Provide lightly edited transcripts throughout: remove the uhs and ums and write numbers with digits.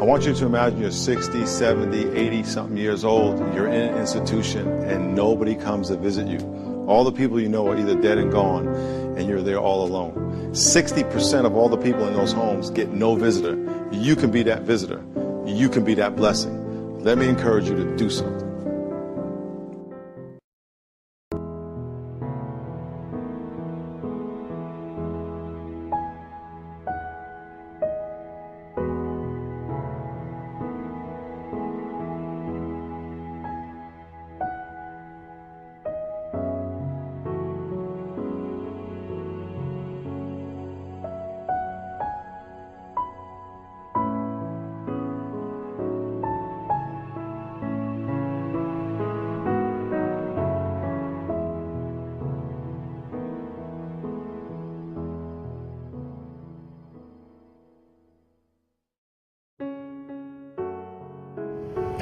I want you to imagine you're 60, 70, 80 something years old, you're in an institution and nobody comes to visit you. All the people you know are either dead and gone and you're there all alone. 60% of all the people in those homes get no visitor. You can be that visitor. You can be that blessing. Let me encourage you to do something.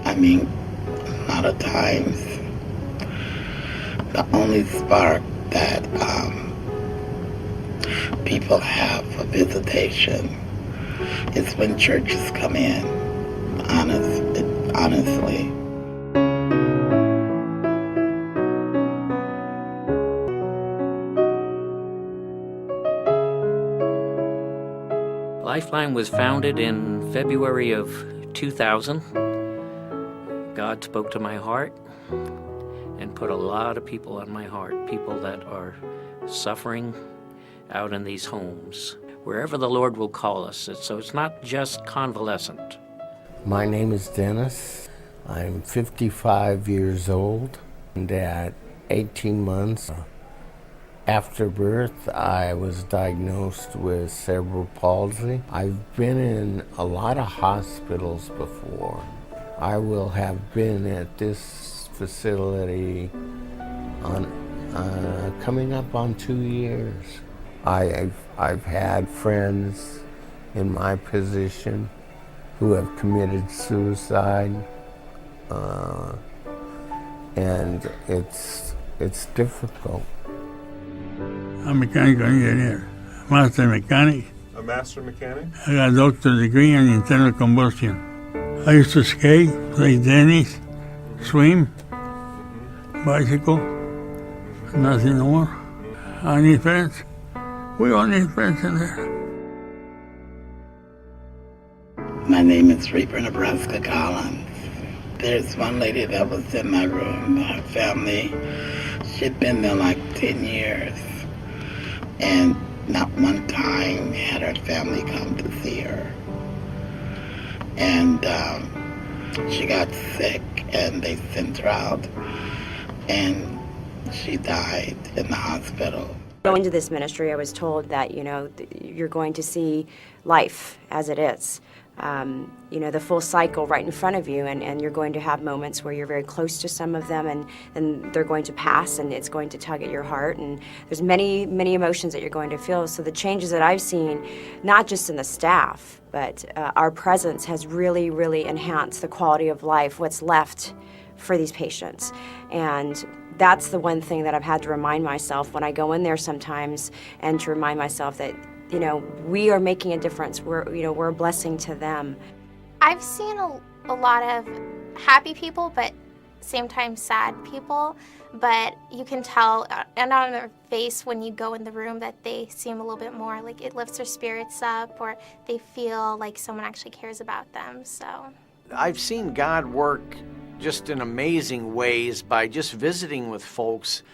I mean, a lot of times, the only spark that people have for visitation is when churches come in, honestly. Lifeline was founded in February of 2000. God spoke to my heart and put a lot of people on my heart, people that are suffering out in these homes, wherever the Lord will call us. So it's not just convalescent. My name is Dennis. I'm 55 years old, and at 18 months after birth, I was diagnosed with cerebral palsy. I've been in a lot of hospitals before. I will have been at this facility coming up on 2 years. I've had friends in my position who have committed suicide, and it's difficult. I'm a mechanical engineer, master mechanic. A master mechanic? I got a doctor's degree in internal combustion. I used to skate, play tennis, swim, bicycle, nothing more. I need friends. We all need friends in there. My name is Reaper Nebraska Collins. There's one lady that was in my room, her family. She'd been there like 10 years. And not one time had her family come to see her. And she got sick and they sent her out and she died in the hospital. Going to this ministry, I was told that, you're going to see life as it is. The full cycle right in front of you, and you're going to have moments where you're very close to some of them, and they're going to pass, and it's going to tug at your heart, and there's many, many emotions that you're going to feel. So the changes that I've seen, not just in the staff, but our presence has really, really enhanced the quality of life, what's left for these patients. And that's the one thing that I've had to remind myself when I go in there sometimes, and to remind myself that we are making a difference. We're a blessing to them. I've seen a lot of happy people, but same time sad people. But you can tell, and on their face when you go in the room, that they seem a little bit more like it lifts their spirits up, or they feel like someone actually cares about them. So I've seen God work just in amazing ways by just visiting with folks.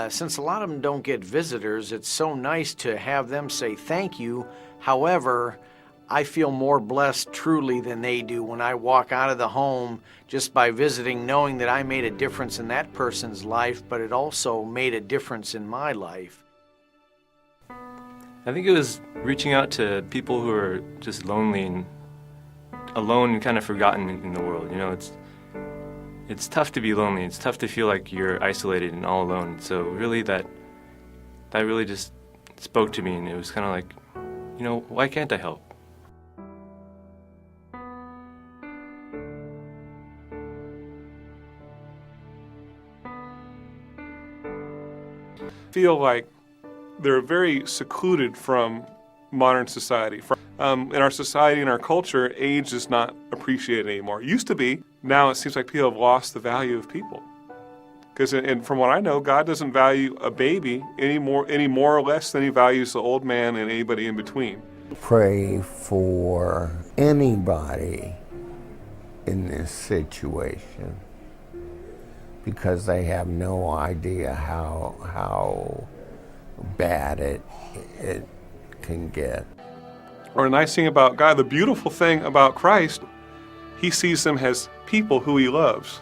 Since a lot of them don't get visitors, it's so nice to have them say thank you. However, I feel more blessed truly than they do when I walk out of the home just by visiting, knowing that I made a difference in that person's life, but it also made a difference in my life. I think it was reaching out to people who are just lonely and alone and kind of forgotten in the world. It's tough to be lonely. It's tough to feel like you're isolated and all alone. So really that really just spoke to me, and it was kind of like, why can't I help? Feel like they're very secluded from modern society. In our society, in our culture, age is not appreciated anymore. It used to be. Now it seems like people have lost the value of people. Because, and from what I know, God doesn't value a baby any more or less than he values the old man and anybody in between. Pray for anybody in this situation, because they have no idea how bad it can get. Or a nice thing about God, the beautiful thing about Christ, he sees them as people who he loves.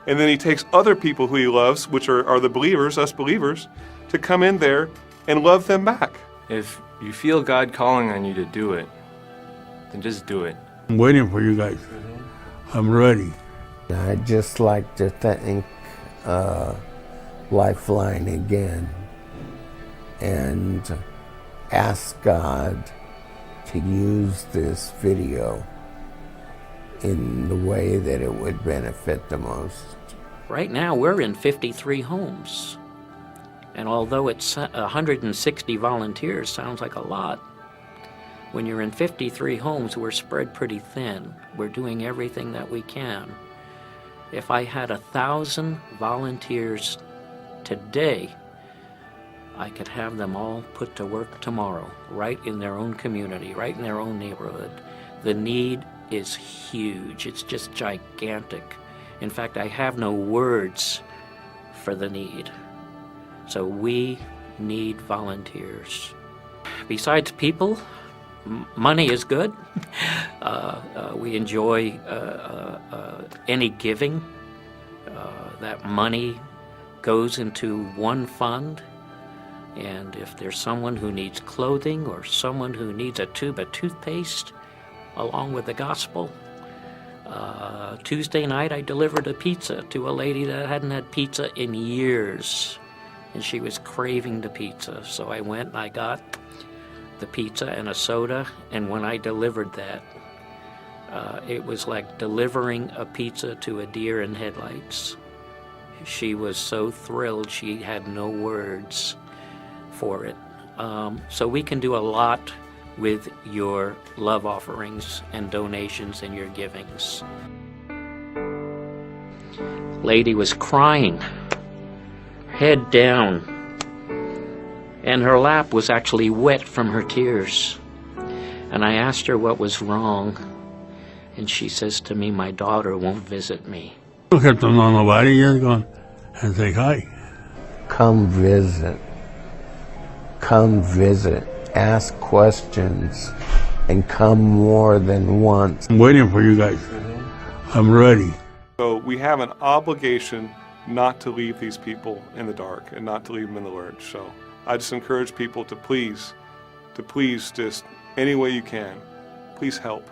And then he takes other people who he loves, which are the believers, us believers, to come in there and love them back. If you feel God calling on you to do it, then just do it. I'm waiting for you guys. I'm ready. I'd just like to thank Lifeline again and ask God to use this video in the way that it would benefit the most. Right now, we're in 53 homes. And although it's 160 volunteers sounds like a lot, when you're in 53 homes, we're spread pretty thin. We're doing everything that we can. If I had 1,000 volunteers today, I could have them all put to work tomorrow, right in their own community, right in their own neighborhood. The need is huge. It's just gigantic. In fact, I have no words for the need. So we need volunteers. Besides people, money is good. We enjoy any giving. That money goes into one fund. And if there's someone who needs clothing or someone who needs a tube of toothpaste along with the gospel, Tuesday night I delivered a pizza to a lady that hadn't had pizza in years. And she was craving the pizza. So I went and I got the pizza and a soda. And when I delivered that, it was like delivering a pizza to a deer in headlights. She was so thrilled she had no words for it. So we can do a lot with your love offerings and donations and your givings. Lady was crying, head down, and her lap was actually wet from her tears. And I asked her what was wrong, and she says to me, my daughter won't visit me. You don't have to know nobody, just go and say hi. Come visit. Come visit. Ask questions and come more than once. I'm waiting for you guys. I'm ready. So we have an obligation not to leave these people in the dark and not to leave them in the lurch. So I just encourage people to please just any way you can, please help.